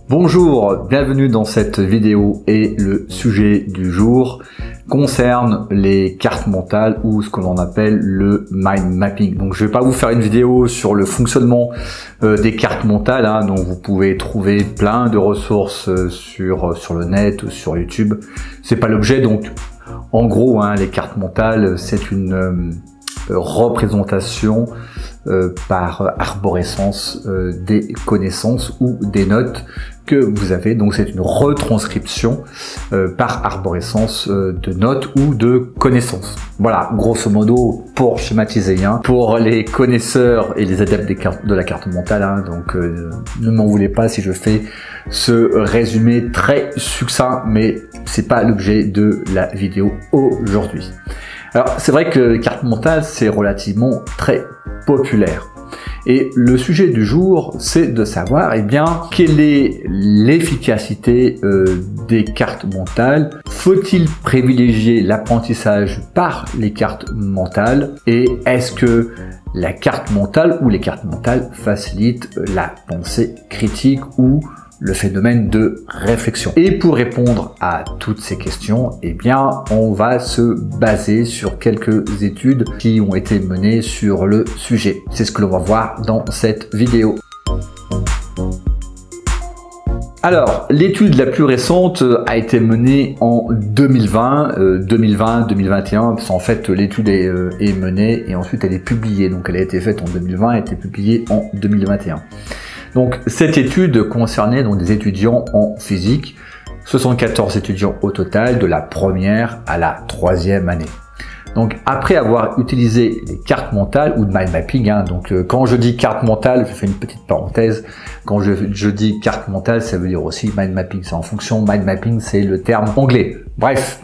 Bonjour, bienvenue dans cette vidéo et le sujet du jour concerne les cartes mentales ou ce que l'on appelle le mind mapping. Donc je vais pas vous faire une vidéo sur le fonctionnement des cartes mentales, donc vous pouvez trouver plein de ressources sur le net ou sur YouTube. C'est pas l'objet. Donc en gros, les cartes mentales, c'est une représentation par arborescence des connaissances ou des notes que vous avez. Donc c'est une retranscription par arborescence de notes ou de connaissances. Voilà, grosso modo, pour schématiser, pour les connaisseurs et les adeptes de la carte mentale. Donc ne m'en voulez pas si je fais ce résumé très succinct, mais c'est pas l'objet de la vidéo aujourd'hui. Alors c'est vrai que les cartes mentales, c'est relativement très populaire. Et le sujet du jour, c'est de savoir quelle est l'efficacité des cartes mentales. Faut-il privilégier l'apprentissage par les cartes mentales? Et est-ce que la carte mentale ou les cartes mentales facilitent la pensée critique ou le phénomène de réflexion? Et pour répondre à toutes ces questions, on va se baser sur quelques études qui ont été menées sur le sujet. C'est ce que l'on va voir dans cette vidéo. Alors, l'étude la plus récente a été menée en 2020-2021, parce qu'en fait l'étude est menée et ensuite elle est publiée. Donc elle a été faite en 2020 et a été publiée en 2021. Donc cette étude concernait des étudiants en physique, 74 étudiants au total, de la première à la troisième année. Donc après avoir utilisé les cartes mentales ou de mind mapping, quand je dis carte mentale, je fais une petite parenthèse, quand je dis carte mentale, ça veut dire aussi mind mapping, c'est en fonction, mind mapping c'est le terme anglais. Bref.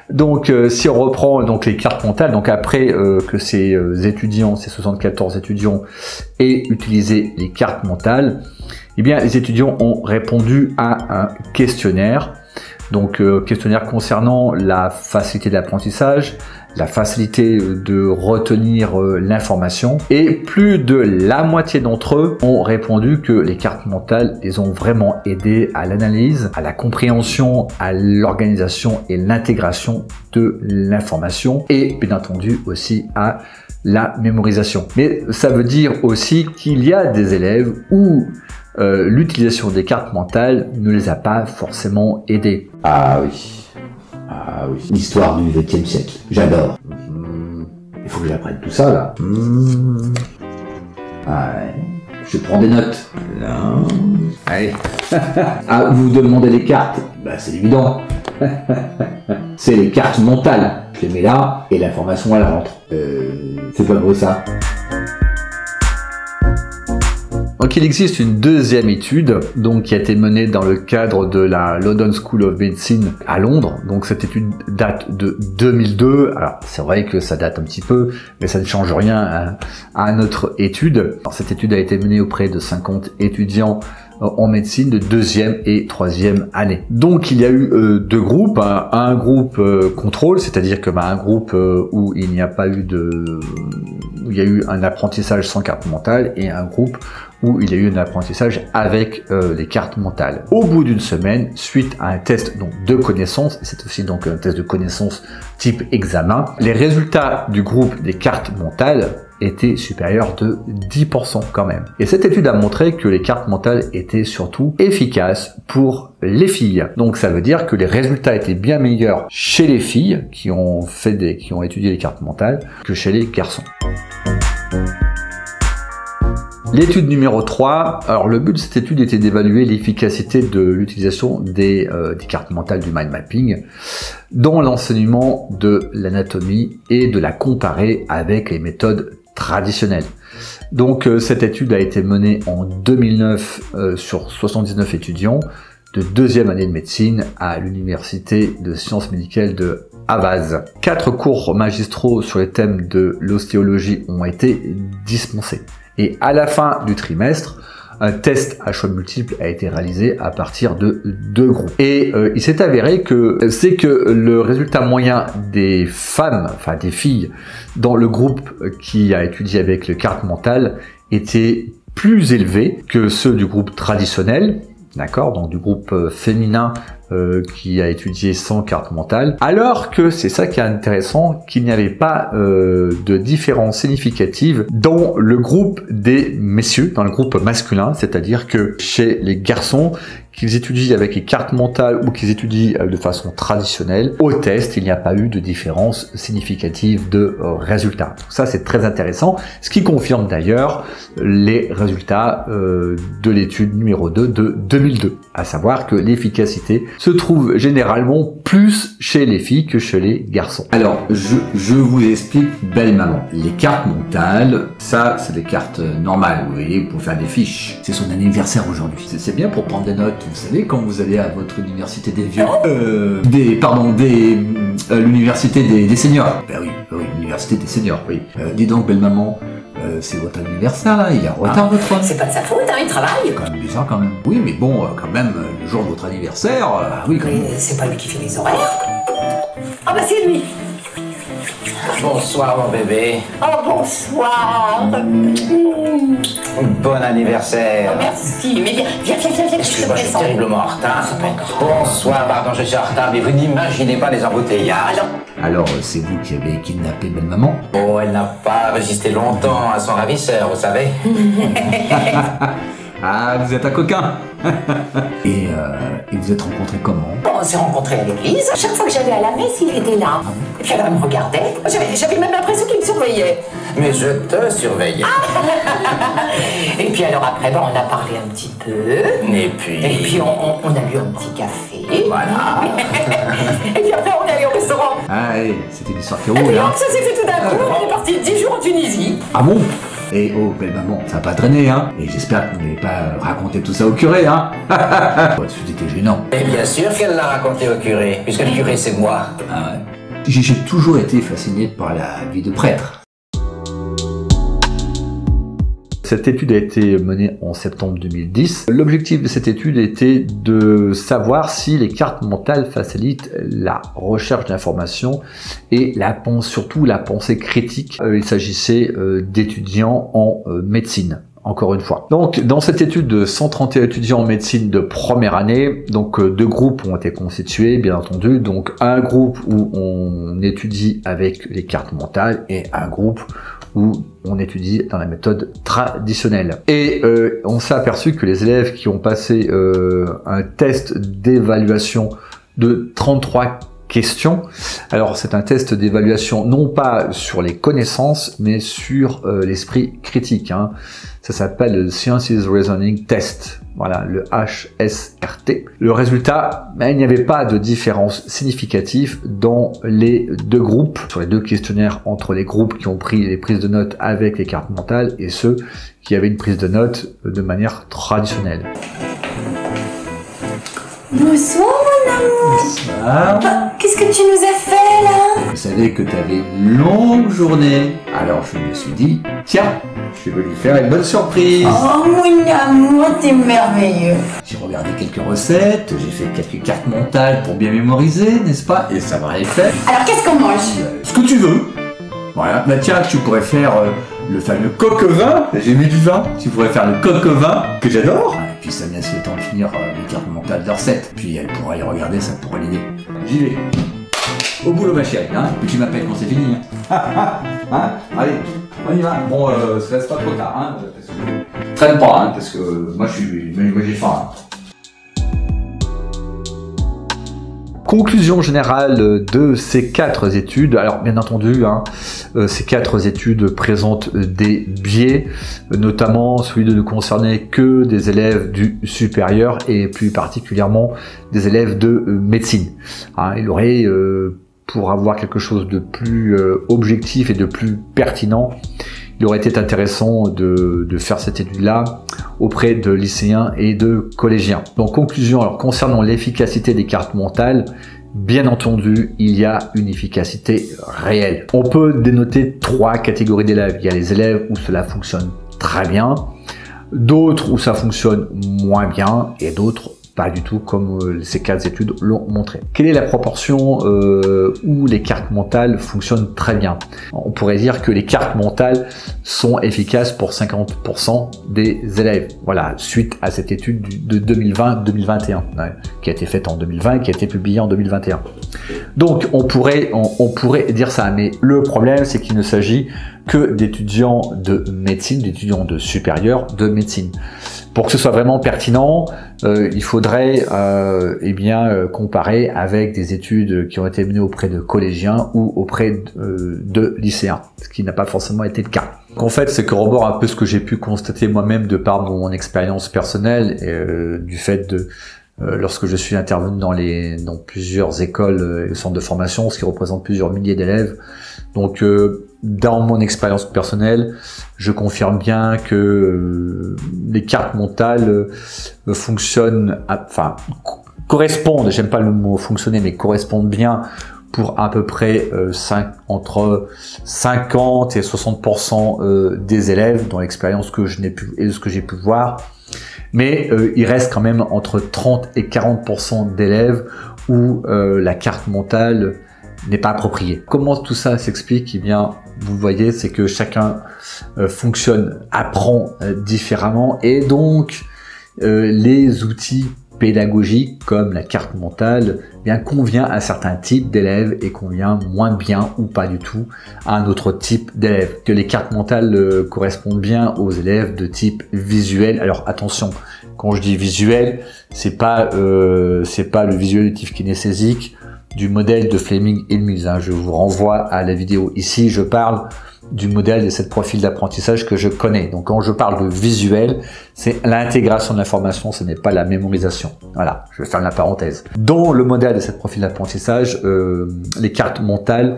Donc si on reprend les cartes mentales, après que ces étudiants, ces 74 étudiants aient utilisé les cartes mentales, les étudiants ont répondu à un questionnaire. Donc questionnaire concernant la facilité d'apprentissage, la facilité de retenir l'information, et plus de la moitié d'entre eux ont répondu que les cartes mentales les ont vraiment aidés à l'analyse, à la compréhension, à l'organisation et l'intégration de l'information, et bien entendu aussi à la mémorisation. Mais ça veut dire aussi qu'il y a des élèves où l'utilisation des cartes mentales ne les a pas forcément aidés. Ah oui, l'histoire du XXe siècle, j'adore. Il faut que j'apprenne tout ça là. Je prends des notes. Là. Allez. Vous demandez les cartes? C'est évident. C'est les cartes mentales. Je les mets là et l'information elle rentre. C'est pas beau ça. Donc il existe une deuxième étude qui a été menée dans le cadre de la London School of Medicine à Londres. Donc cette étude date de 2002. Alors c'est vrai que ça date un petit peu, mais ça ne change rien à notre étude. Alors, cette étude a été menée auprès de 50 étudiants en médecine de deuxième et troisième année. Donc il y a eu deux groupes, un groupe contrôle, c'est-à-dire que un groupe où il n'y a pas eu où il y a eu un apprentissage sans carte mentale, et un groupe où il y a eu un apprentissage avec les cartes mentales. Au bout d'une semaine, suite à un test de connaissances, et c'est aussi un test de connaissances type examen, les résultats du groupe des cartes mentales étaient supérieurs de 10% quand même. Et cette étude a montré que les cartes mentales étaient surtout efficaces pour les filles. Donc ça veut dire que les résultats étaient bien meilleurs chez les filles qui ont étudié les cartes mentales que chez les garçons. L'étude numéro 3, alors le but de cette étude était d'évaluer l'efficacité de l'utilisation des cartes mentales du mind mapping dans l'enseignement de l'anatomie et de la comparer avec les méthodes traditionnelles. Donc cette étude a été menée en 2009 sur 79 étudiants de deuxième année de médecine à l'université de sciences médicales de Havas. 4 cours magistraux sur les thèmes de l'ostéologie ont été dispensés. Et à la fin du trimestre, un test à choix multiple a été réalisé à partir de 2 groupes. Et il s'est avéré que le résultat moyen des femmes, enfin des filles, dans le groupe qui a étudié avec les cartes mentales était plus élevé que ceux du groupe traditionnel, d'accord, donc du groupe féminin qui a étudié 100 cartes mentales, alors que c'est ça qui est intéressant, qu'il n'y avait pas de différence significative dans le groupe des messieurs, dans le groupe masculin, c'est-à-dire que chez les garçons, qu'ils étudient avec les cartes mentales ou qu'ils étudient de façon traditionnelle, au test, il n'y a pas eu de différence significative de résultats. Ça, c'est très intéressant, ce qui confirme d'ailleurs les résultats de l'étude numéro 2 de 2002, à savoir que l'efficacité se trouve généralement plus chez les filles que chez les garçons. Alors, je vous explique, belle maman. Les cartes mentales, ça, c'est des cartes normales, vous voyez, pour faire des fiches. C'est son anniversaire aujourd'hui. C'est bien pour prendre des notes. Vous savez, quand vous allez à votre université des vieux... l'université des seniors. Ben oui, l'université des seniors, oui. Dis donc, belle maman, c'est votre anniversaire, là, il est en retard, votre fois. C'est pas de sa faute, hein, il travaille. C'est quand même bizarre, quand même. Oui, mais bon, quand même, le jour de votre anniversaire, oui, quand même. Mais c'est pas lui qui fait les horaires. Ah bah c'est lui. Bonsoir mon bébé. Oh bonsoir. Bon anniversaire. Merci, mais viens, je te Excuse-moi, je suis présente. terriblement en retard. C'est pas grave. Bonsoir, pardon, je suis en retard, mais vous n'imaginez pas les embouteillages. Alors, c'est vous qui avez kidnappé belle maman? Oh, elle n'a pas résisté longtemps à son ravisseur, vous savez. Ah, vous êtes un coquin. Et vous êtes rencontrés comment? On s'est rencontrés à l'église. Chaque fois que j'allais à la messe, il était là. Et puis alors il me regardait. J'avais même l'impression qu'il me surveillait. Mais je te surveillais. Et puis alors après, on a parlé un petit peu. Et puis on a bu un petit café. Voilà. Et puis après on est allé au restaurant. Ah, oui, c'était une histoire qui Et roule, puis hein. alors, ça s'est fait tout d'un coup. On est parti 10 jours en Tunisie. Ah bon? Et oh, belle maman, ça n'a pas traîné, hein. Et j'espère que vous n'avez pas raconté tout ça au curé, hein. C'était gênant. Et bien sûr qu'elle l'a raconté au curé, puisque le curé c'est moi. Ah ouais. J'ai toujours été fasciné par la vie de prêtre. Cette étude a été menée en septembre 2010. L'objectif de cette étude était de savoir si les cartes mentales facilitent la recherche d'informations et surtout la pensée critique. Il s'agissait d'étudiants en médecine. Encore une fois. Donc, dans cette étude de 131 étudiants en médecine de première année, donc 2 groupes ont été constitués, bien entendu. Donc, un groupe où on étudie avec les cartes mentales et un groupe où on étudie dans la méthode traditionnelle. Et on s'est aperçu que les élèves qui ont passé un test d'évaluation de 33 questions. Alors c'est un test d'évaluation non pas sur les connaissances mais sur l'esprit critique, hein. Ça s'appelle le Sciences Reasoning Test, voilà, le HSRT. Le résultat, il n'y avait pas de différence significative dans les 2 groupes, sur les 2 questionnaires entre les groupes qui ont pris les prises de notes avec les cartes mentales et ceux qui avaient une prise de notes de manière traditionnelle. Bonsoir mon amour. Ah, Qu'est-ce que tu nous as fait là? je savais que tu avais une longue journée. Alors je me suis dit, tiens, je vais lui faire une bonne surprise. Oh mon amour, t'es merveilleux. J'ai regardé quelques recettes, j'ai fait quelques cartes mentales pour bien mémoriser, n'est-ce pas? Et ça m'a fait. Alors qu'est-ce qu'on mange? Ce que tu veux. Voilà, bah tiens, tu pourrais faire le fameux coq-vin. J'ai mis du vin. Tu pourrais faire le coq-vin, que j'adore. Et puis ça me laisse le temps de finir les cartes mentales de recettes. Puis elle pourra y regarder, ça pourrait l'aider. J'y vais. Au boulot ma chérie, hein. Puis tu m'appelles quand c'est fini. Hein. Allez, on y va. Bon, ça laisse pas trop tard, hein. Parce que... Traîne pas, hein, parce que moi j'ai faim. Hein. Conclusion générale de ces 4 études. Alors bien entendu, hein, ces 4 études présentent des biais, notamment celui de ne concerner que des élèves du supérieur et plus particulièrement des élèves de médecine. Hein, il aurait, pour avoir quelque chose de plus objectif et de plus pertinent, il aurait été intéressant de faire cette étude-là auprès de lycéens et de collégiens. Donc conclusion, alors concernant l'efficacité des cartes mentales, bien entendu, il y a une efficacité réelle. On peut dénoter 3 catégories d'élèves. Il y a les élèves où cela fonctionne très bien, d'autres où ça fonctionne moins bien et d'autres pas du tout comme ces 4 études l'ont montré. Quelle est la proportion où les cartes mentales fonctionnent très bien? On pourrait dire que les cartes mentales sont efficaces pour 50% des élèves. Voilà, suite à cette étude de 2020-2021, qui a été faite en 2020 et qui a été publiée en 2021. Donc on pourrait dire ça, mais le problème c'est qu'il ne s'agit que d'étudiants de médecine, d'étudiants de supérieur de médecine. Pour que ce soit vraiment pertinent, il faudrait comparer avec des études qui ont été menées auprès de collégiens ou auprès de lycéens, ce qui n'a pas forcément été le cas. En fait, ça corrobore un peu ce que j'ai pu constater moi-même de par mon expérience personnelle et du fait de lorsque je suis intervenu dans plusieurs écoles et centres de formation, ce qui représente plusieurs milliers d'élèves. Donc, dans mon expérience personnelle, je confirme bien que les cartes mentales correspondent, j'aime pas le mot fonctionner, mais correspondent bien pour à peu près entre 50 et 60% des élèves dans l'expérience que je n'ai pu et ce que j'ai pu voir. Mais il reste quand même entre 30 et 40% d'élèves où la carte mentale n'est pas appropriée. Comment tout ça s'explique? Eh bien, vous voyez, c'est que chacun apprend différemment, et donc les outils pédagogiques comme la carte mentale convient à certains types d'élèves et convient moins bien ou pas du tout à un autre type d'élèves. Que les cartes mentales correspondent bien aux élèves de type visuel. Alors attention, quand je dis visuel, c'est pas le visuel de type kinesthésique du modèle de Fleming et Mills. Je vous renvoie à la vidéo. Ici, je parle du modèle de cette profil d'apprentissage que je connais. Donc quand je parle de visuel, c'est l'intégration de l'information, ce n'est pas la mémorisation. Voilà, je vais faire la parenthèse. Dans le modèle de cette profil d'apprentissage, les cartes mentales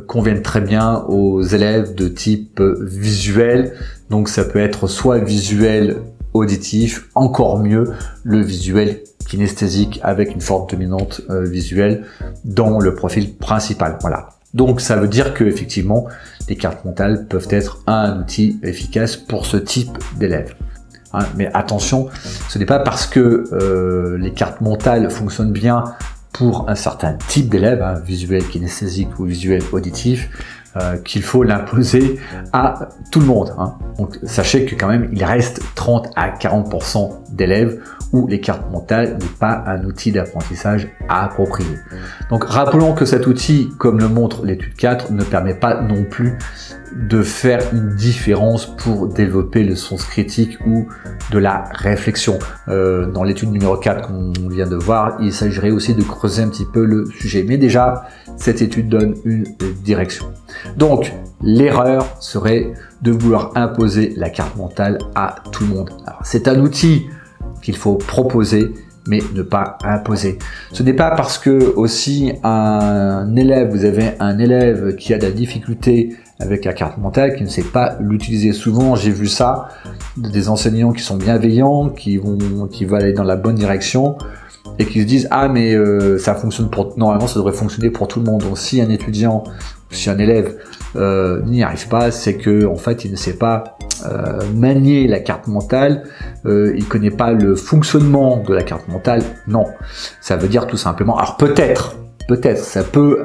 conviennent très bien aux élèves de type visuel. Donc ça peut être soit visuel auditif, encore mieux le visuel kinesthésique avec une forte dominante visuelle dans le profil principal. Voilà. Donc ça veut dire que effectivement les cartes mentales peuvent être un outil efficace pour ce type d'élèves. Mais attention, ce n'est pas parce que les cartes mentales fonctionnent bien pour un certain type d'élèves, visuel kinesthésique ou visuel auditif, qu'il faut l'imposer à tout le monde. Donc sachez que quand même il reste 30 à 40% d'élèves où les cartes mentales n'est pas un outil d'apprentissage approprié. Donc rappelons que cet outil, comme le montre l'étude 4, ne permet pas non plus de faire une différence pour développer le sens critique ou de la réflexion. Dans l'étude numéro 4 qu'on vient de voir, il s'agirait aussi de creuser un petit peu le sujet. Mais déjà, cette étude donne une direction. Donc, l'erreur serait de vouloir imposer la carte mentale à tout le monde. C'est un outil qu'il faut proposer, mais ne pas imposer. Ce n'est pas parce que aussi vous avez un élève qui a de la difficulté avec la carte mentale, qui ne sait pas l'utiliser. Souvent, j'ai vu ça, des enseignants qui sont bienveillants, qui veulent aller dans la bonne direction, et qui se disent mais ça fonctionne normalement ça devrait fonctionner pour tout le monde. Donc si un étudiant, si un élève n'y arrive pas, c'est que en fait il ne sait pas manier la carte mentale, il connaît pas le fonctionnement de la carte mentale. Non, ça veut dire tout simplement, alors peut-être ça peut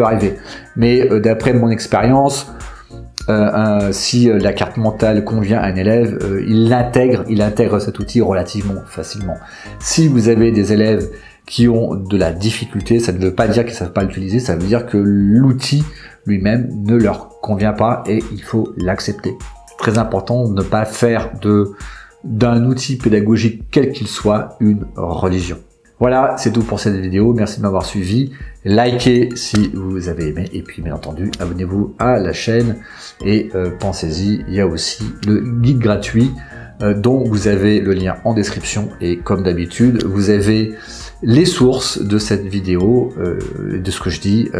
arriver, mais d'après mon expérience, si la carte mentale convient à un élève, il intègre cet outil relativement facilement. Si vous avez des élèves qui ont de la difficulté, ça ne veut pas dire qu'ils ne savent pas l'utiliser, ça veut dire que l'outil lui-même ne leur convient pas et il faut l'accepter. Très important de ne pas faire d'un outil pédagogique quel qu'il soit une religion. Voilà, c'est tout pour cette vidéo. Merci de m'avoir suivi. Likez si vous avez aimé. Et puis, bien entendu, abonnez-vous à la chaîne. Et pensez-y, il y a aussi le guide gratuit dont vous avez le lien en description. Et comme d'habitude, vous avez les sources de cette vidéo, de ce que je dis,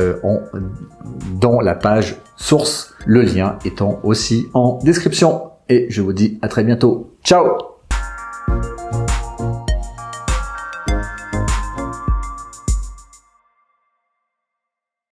dans la page source. Le lien étant aussi en description. Et je vous dis à très bientôt. Ciao!